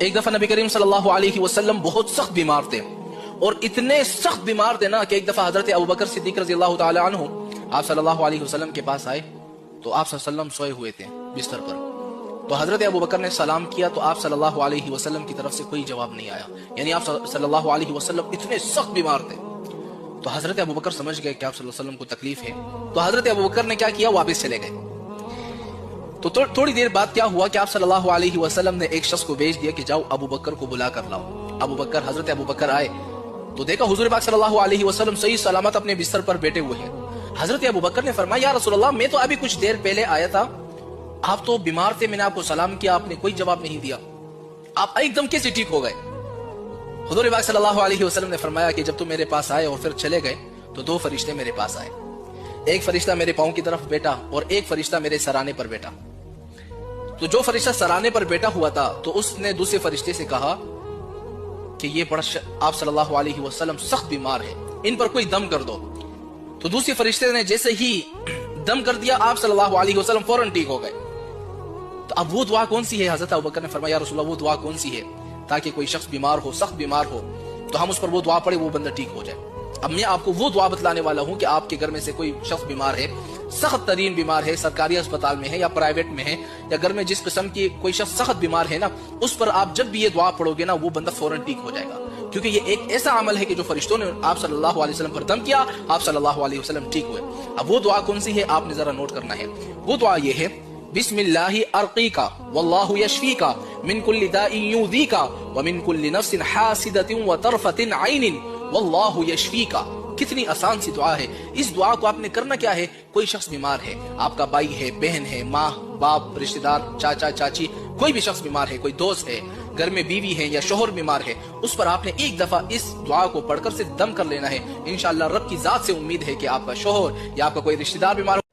ایک دفعہ نبی کریم صلی اللہ علیہ وسلم بہت سخت بیمار تھے، اور اتنے سخت بیمار تھے نا کہ ایک دفعہ حضرت ابوبکر صدیق رضی اللہ تعالی عنہ آپ صلی اللہ علیہ وسلم کے پاس آئے تو آپ صلی اللہ علیہ وسلم سوئے ہوئے تھے بستر پر. تو حضرت ابوبکر نے سلام کیا تو آپ صلی اللہ علیہ وسلم کی طرف سے کوئی جواب نہیں آیا. یعنی آپ صلی اللہ علیہ وسلم اتنے سخت بیمار تھے. تو حضرت ابوبکر سمجھ گئے کہ آپ صلی اللہ علیہ وسلم کو تکلیف ہے. تو حضرت ابوبکر نے کیا کیا، واپس چلے گئے. تو تھوڑی دیر بعد کیا ہوا کہ آپ صلی اللہ علیہ وسلم نے ایک شخص کو بھیج دیا کہ جاؤ ابوبکر کو بلا کر لاؤ. حضرت ابوبکر آئے تو دیکھا حضور پاک صلی اللہ علیہ وسلم صحیح سلامت اپنے بستر پر بیٹھے ہوئے ہیں. حضرت ابوبکر نے فرمایا یا رسول اللہ، میں تو ابھی کچھ دیر پہلے آیا تھا، آپ تو بیمار تھے، میں نے آپ کو سلام کیا، آپ نے کوئی جواب نہیں دیا، آپ ایک دم کیسے ٹھیک ہو گئے؟ حضور پاک صلی اللہ علیہ وسلم نے فرمایا کہ جب تم میرے پاس آئے اور پھر چلے گئے تو دو فرشتے میرے پاس آئے. ایک فرشتہ میرے پاؤں کی طرف بیٹھا اور ایک فرشتہ میرے سرانے پر بیٹھا. تو جو فرشتہ سرانے پر بیٹھا ہوا تھا تو اس نے دوسرے فرشتے سے کہا کہ یہ آپ صلی اللہ علیہ وسلم سخت بیمار ہے، ان پر کوئی دم کر دو. تو دوسرے فرشتے نے جیسے ہی دم کر دیا، آپ صلی اللہ علیہ وسلم فوراً ٹھیک ہو گئے. تو اب وہ دعا کون سی ہے؟ حضرت ابوبکر نے فرمایا یا رسول اللہ، وہ دعا کون سی ہے تاکہ کوئی شخص بیمار ہو، سخت بیمار ہو، تو ہم اس پر وہ دعا پڑھے، وہ بندہ ٹھیک ہو جائے. اب میں آپ کو وہ دعا بتلانے والا ہوں کہ آپ کے گھر میں سے کوئی شخص بیمار ہے، سخت ترین بیمار ہے، سرکاری اسپتال میں ہے یا پرائیویٹ میں ہے، یا گھر میں جس قسم کی کوئی شخص سخت بیمار ہے نا، اس پر آپ جب بھی یہ دعا پڑھو گے نا، وہ بندہ فوراً ٹھیک ہو جائے گا. کیونکہ یہ ایک ایسا عمل ہے کہ جو فرشتوں نے آپ صلی اللہ علیہ وسلم پر دم کیا، آپ صلی اللہ علیہ وسلم ٹھیک ہوئے. اب وہ دعا کون سی ہے آپ نے ذرا نوٹ کرنا ہے. وہ دعا یہ ہے، بسم اللہ ارقیکا واللہ یشفیکا من کل داء یؤذیکا ومن کل نفس حاسدۃ وطرفۃ عین واللہ یشفیکا. کتنی آسان سی دعا ہے. اس دعا کو آپ نے کرنا کیا ہے، کوئی شخص بیمار ہے، آپ کا بھائی ہے، بہن ہے، ماں باپ، رشتہ دار، چاچا چاچی، کوئی بھی شخص بیمار ہے، کوئی دوست ہے، گھر میں بیوی ہے یا شوہر بیمار ہے، اس پر آپ نے ایک دفعہ اس دعا کو پڑھ کر صرف دم کر لینا ہے. انشاءاللہ رب کی ذات سے امید ہے کہ آپ کا شوہر یا آپ کا کوئی رشتہ دار بیمار